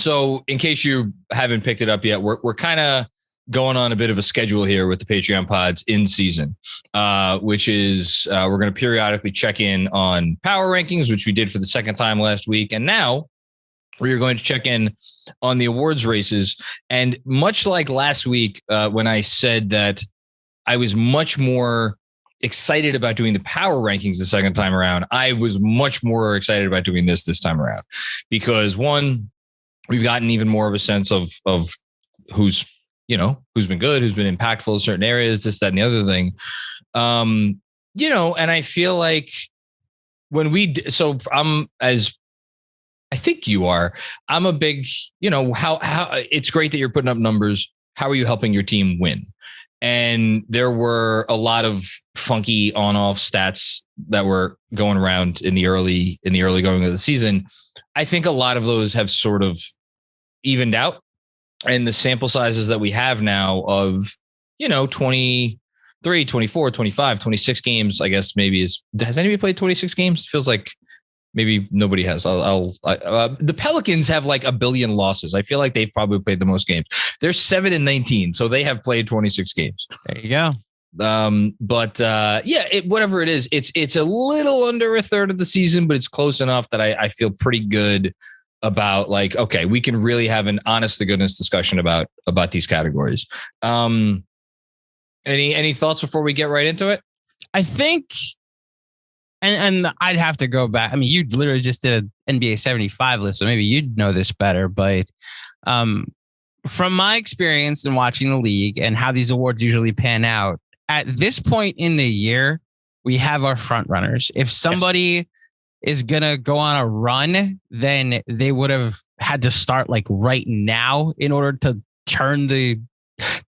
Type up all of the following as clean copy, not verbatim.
So in case you haven't picked it up yet, we're kind of going on a bit of a schedule here with the Patreon pods in season, which is we're going to periodically check in on power rankings, which we did for the second time last week. And now we are going to check in on the awards races. And much like last week, when I said that I was much more excited about doing the power rankings the second time around, I was much more excited about doing this time around, because one, we've gotten even more of a sense of who's been good, who's been impactful in certain areas, this, that, and the other thing. And I feel like when I'm, as I think you are, I'm a big, how it's great that you're putting up numbers. How are you helping your team win? And there were a lot of funky on-off stats that were going around in the early going of the season. I think a lot of those have sort of evened out, and the sample sizes that we have now of, 23, 24, 25, 26 games, I guess maybe has anybody played 26 games? It feels like maybe nobody has. The Pelicans have like 1 billion losses. I feel like they've probably played the most games. They're 7-19, so they have played 26 games. There you go. Whatever it is, it's a little under a third of the season, but it's close enough that I feel pretty good about, like, okay, we can really have an honest to goodness discussion about these categories. Any thoughts before we get right into it? I think. And I'd have to go back. I mean, you literally just did an NBA 75 list, so maybe you'd know this better. But from my experience in watching the league and how these awards usually pan out, at this point in the year, we have our front runners. If somebody is going to go on a run, then they would have had to start like right now in order to turn the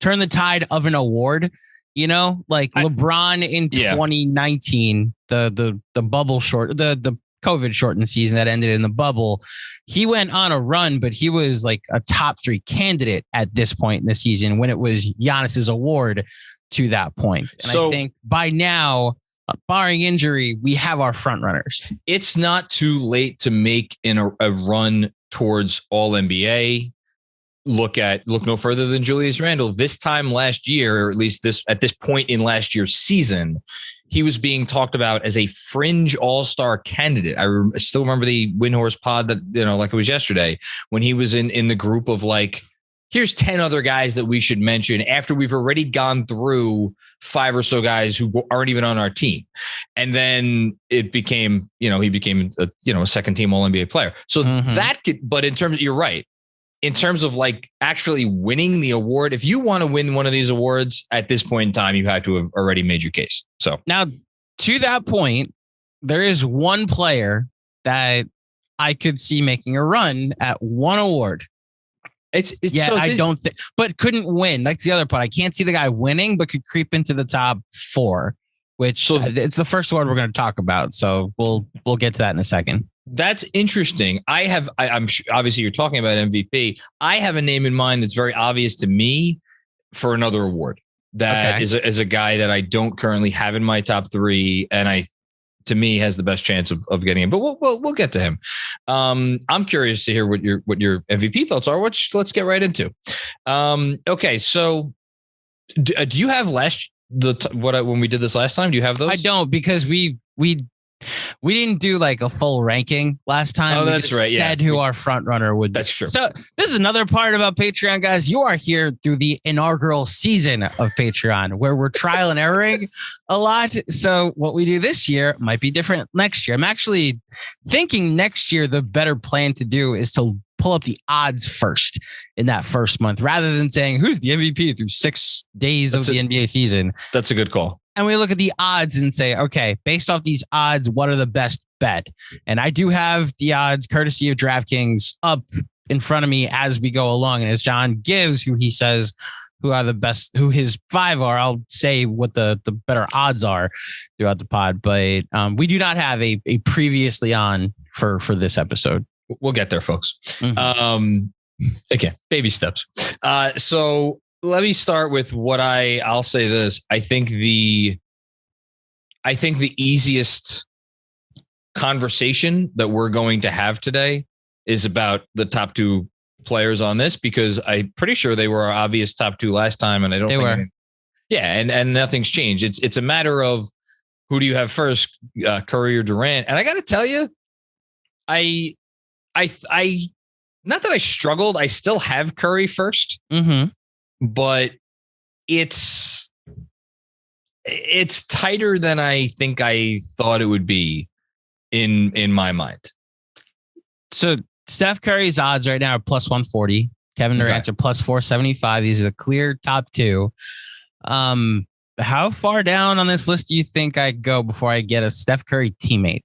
tide of an award. LeBron in 2019, the bubble the COVID shortened season that ended in the bubble, he went on a run, but he was like a top 3 candidate at this point in the season when it was Giannis's award to that point. And I think by now, barring injury, we have our front runners. It's not too late to make a run towards all NBA. Look no further than Julius Randle. This time last year, or at least at this point in last year's season, he was being talked about as a fringe all-star candidate. I still remember the Windhorse pod that, like it was yesterday, when he was in the group of like, here's 10 other guys that we should mention after we've already gone through 5 or so guys who aren't even on our team. And then it became, he became a second team all NBA player. So but in terms of, you're right. In terms of like actually winning the award, if you want to win one of these awards at this point in time, you had to have already made your case. So now to that point, there is one player that I could see making a run at one award. I don't think, but couldn't win. That's the other part. I can't see the guy winning, but could creep into the top 4, which it's the first award we're going to talk about. So we'll get to that in a second. That's interesting. I'm sure, obviously you're talking about MVP. I have a name in mind that's very obvious to me for another award that is a guy that I don't currently have in my top 3. And to me has the best chance of getting him, but we'll get to him. I'm curious to hear what your MVP thoughts are, which let's get right into. Okay. So do you have when we did this last time, do you have those? I don't, because we didn't do like a full ranking last time. Oh, that's right. Yeah. Said who our front runner would be. That's true. So this is another part about Patreon, guys. You are here through the inaugural season of Patreon, where we're trial and erroring a lot. So what we do this year might be different next year. I'm actually thinking next year, the better plan to do is to pull up the odds first in that first month, rather than saying who's the MVP through 6 days of the NBA season. That's a good call. And we look at the odds and say, okay, based off these odds, what are the best bet? And I do have the odds, courtesy of DraftKings, up in front of me as we go along. And as John gives who he says who are the best, who his 5 are, I'll say what the better odds are throughout the pod. But we do not have a previously on for this episode. We'll get there, folks. Again, baby steps. So let me start with what I'll say this. I think the easiest conversation that we're going to have today is about the top 2 players on this because I'm pretty sure they were our obvious top two last time, and I don't think and nothing's changed. It's a matter of who do you have first, Curry or Durant? And I got to tell you, I not that I struggled. I still have Curry first, but it's tighter than I think I thought it would be in my mind. So Steph Curry's odds right now are plus 140. Kevin Durant's are plus 475. These are the clear top two. How far down on this list do you think I go before I get a Steph Curry teammate?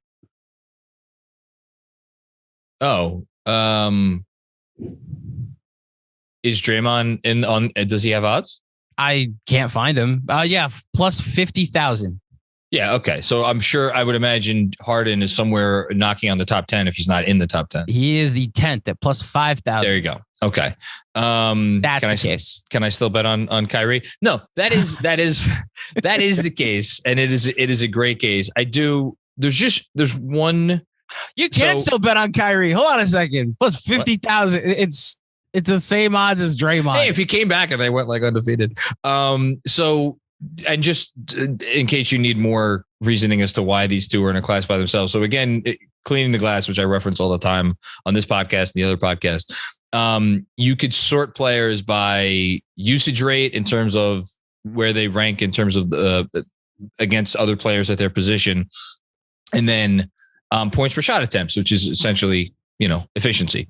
Is Draymond on? Does he have odds? I can't find him. Yeah, plus 50,000. Yeah. Okay. So I'm sure I would imagine Harden is somewhere knocking on the top 10 if he's not in the top 10. He is the 10th at plus 5,000. There you go. Okay. That's the case. Can I still bet on Kyrie? No, that is the case. And it is a great case. There's one. You can still bet on Kyrie. Hold on a second. Plus 50,000. It's the same odds as Draymond. Hey, if he came back and they went like undefeated. And just in case you need more reasoning as to why these two are in a class by themselves. So again, cleaning the glass, which I reference all the time on this podcast and the other podcast, you could sort players by usage rate in terms of where they rank in terms of against other players at their position, and then points per shot attempts, which is essentially, efficiency.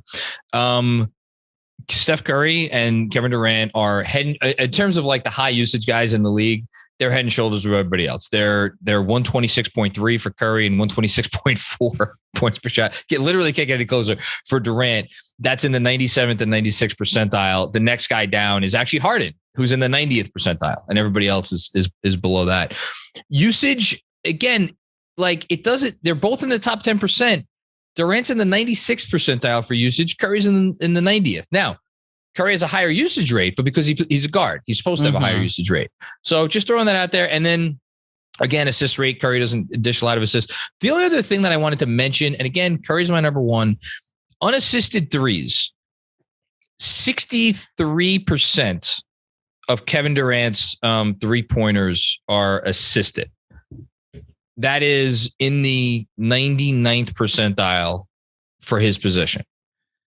Steph Curry and Kevin Durant are head in terms of like the high usage guys in the league. They're head and shoulders of everybody else. They're 126.3 for Curry and 126.4 points per shot. Literally can't get any closer for Durant. That's in the 97th and 96th percentile. The next guy down is actually Harden, who's in the 90th percentile, and everybody else is below that. Usage, again, like it doesn't. They're both in the top 10%. Durant's in the 96th percentile for usage. Curry's in the 90th. Now, Curry has a higher usage rate, but because he's a guard, he's supposed to have a higher usage rate. So just throwing that out there. And then again, assist rate, Curry doesn't dish a lot of assists. The only other thing that I wanted to mention, and again, Curry's my number one, unassisted threes. 63% of Kevin Durant's 3-pointers are assisted. That is in the 99th percentile for his position.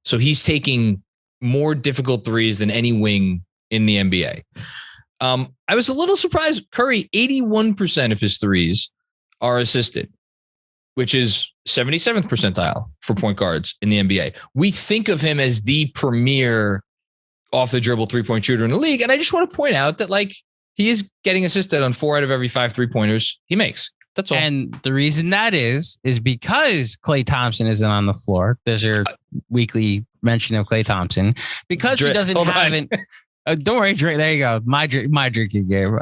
So he's taking more difficult threes than any wing in the NBA. I was a little surprised. Curry, 81% of his threes are assisted, which is 77th percentile for point guards in the NBA. We think of him as the premier off the dribble 3-point shooter in the league. And I just want to point out that like he is getting assisted on 4 out of every 5 3-pointers he makes. That's all. And the reason that is because Klay Thompson isn't on the floor. There's your weekly mention of Klay Thompson. Because he doesn't have it. Don't worry, Drake. There you go. My drinking game.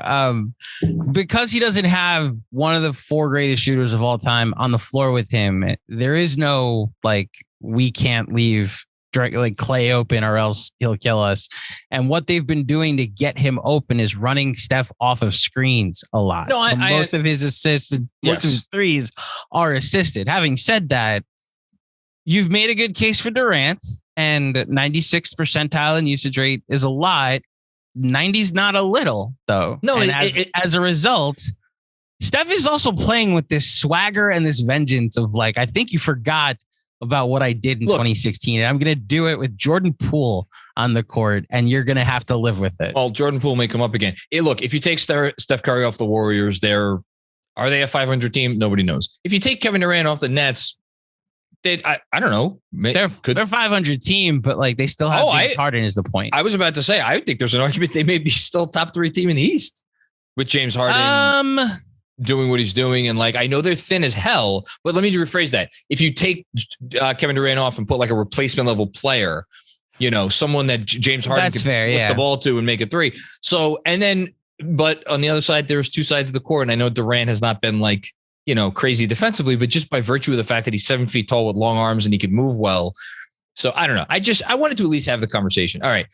Because he doesn't have one of the 4 greatest shooters of all time on the floor with him, there is no like we can't leave like Klay open or else he'll kill us. And what they've been doing to get him open is running Steph off of screens a lot. No, so most of his assists, most of his threes are assisted. Having said that, you've made a good case for Durant, and 96th percentile in usage rate is a lot. 90's not a little though. No, and as a result, Steph is also playing with this swagger and this vengeance of like, I think you forgot about what I did in 2016. And I'm going to do it with Jordan Poole on the court, and you're going to have to live with it. Well, Jordan Poole may come up again. Hey, look, if you take Steph Curry off the Warriors, are they a 500 team? Nobody knows. If you take Kevin Durant off the Nets, I don't know. They're 500 team, but like they still have James Harden is the point. I was about to say, I think there's an argument they may be still top 3 team in the East with James Harden. Doing what he's doing. And like, I know they're thin as hell, but let me rephrase that. If you take Kevin Durant off and put like a replacement level player, someone that James Harden could flip the ball to and make a 3. So, but on the other side, there's 2 sides of the court. And I know Durant has not been like, crazy defensively, but just by virtue of the fact that he's 7 feet tall with long arms and he can move well. So I don't know. I wanted to at least have the conversation. All right.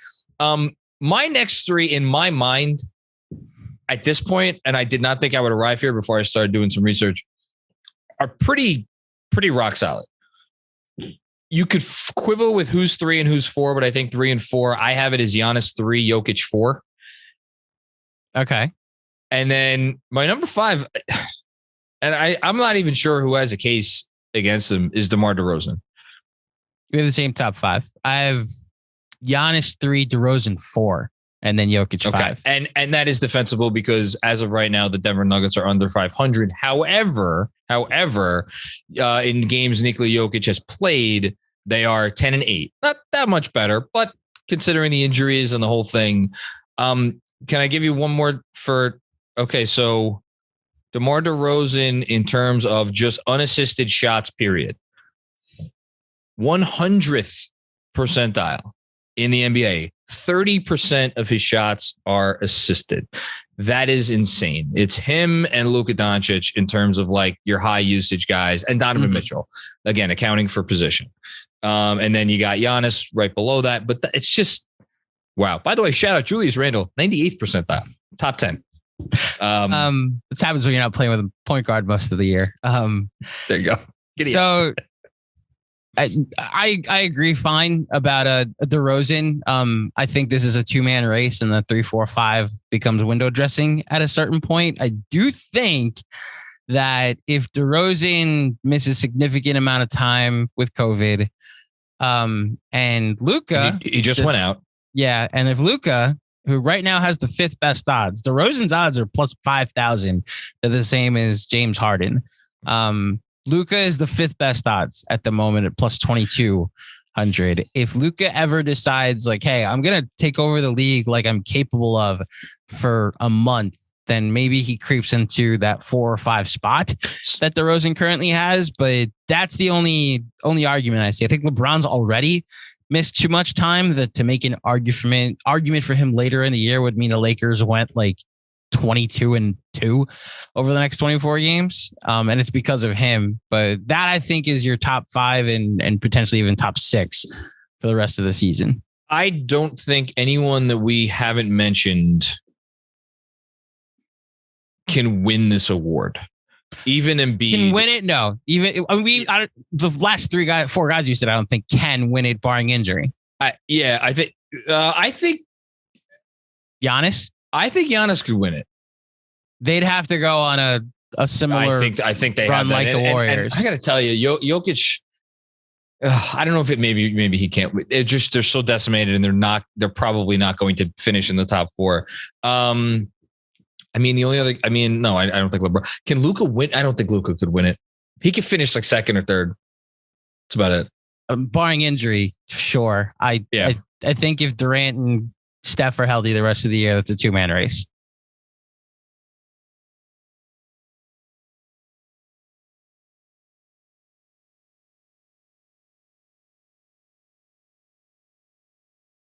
My next 3 in my mind, at this point, and I did not think I would arrive here before I started doing some research, are pretty rock solid. you could quibble with who's 3 and who's 4, but I think 3 and 4, I have it as Giannis 3, Jokic 4. Okay. And then my number 5, and I'm not even sure who has a case against him, is DeMar DeRozan. We have the same top 5. I have Giannis 3, DeRozan 4, and then Jokic 5. And that is defensible because as of right now, the Denver Nuggets are under 500. However, in games Nikola Jokic has played, they are 10-8. Not that much better, but considering the injuries and the whole thing, can I give you one more for? Okay, so DeMar DeRozan in terms of just unassisted shots, period. 100th percentile in the NBA. 30% of his shots are assisted. That is insane. It's him and Luka Doncic in terms of like your high usage guys, and Donovan Mitchell, again, accounting for position. And then you got Giannis right below that. But it's just, wow. By the way, shout out Julius Randle, 98th percentile, top 10. This happens when you're not playing with a point guard most of the year. There you go. So I agree fine about a DeRozan. I think this is a 2-man race and the 3, 4, 5 becomes window dressing at a certain point. I do think that if DeRozan misses significant amount of time with COVID, and Luka, he just went out. Yeah. And if Luka, who right now has the 5th best odds, DeRozan's odds are plus 5,000. They're the same as James Harden. Luka is the 5th best odds at the moment at plus 2,200. If Luka ever decides like, hey, I'm going to take over the league like I'm capable of for a month, then maybe he creeps into that 4 or 5 spot that DeRozan currently has. But that's the only argument I see. I think LeBron's already missed too much time that to make an argument for him later in the year would mean the Lakers went like 22-2 over the next 24 games. And it's because of him. But that I think is your top 5 and potentially even top 6 for the rest of the season. I don't think anyone that we haven't mentioned can win this award. Even Embiid can win it. No, even the last 4 guys you said, I don't think can win it barring injury. I think Giannis. I think Giannis could win it. They'd have to go on a similar. I think they run have that. like the Warriors. And I got to tell you, Jokic. I don't know if it maybe he can't. It just they're so decimated, and they're probably not going to finish in the top 4. I mean, the only other. I mean, no, I don't think LeBron can. Luka win. I don't think Luka could win it. He could finish like 2nd or 3rd. That's about it. Barring injury, sure. I think if Durant and Steph are healthy the rest of the year, that's a 2-man race.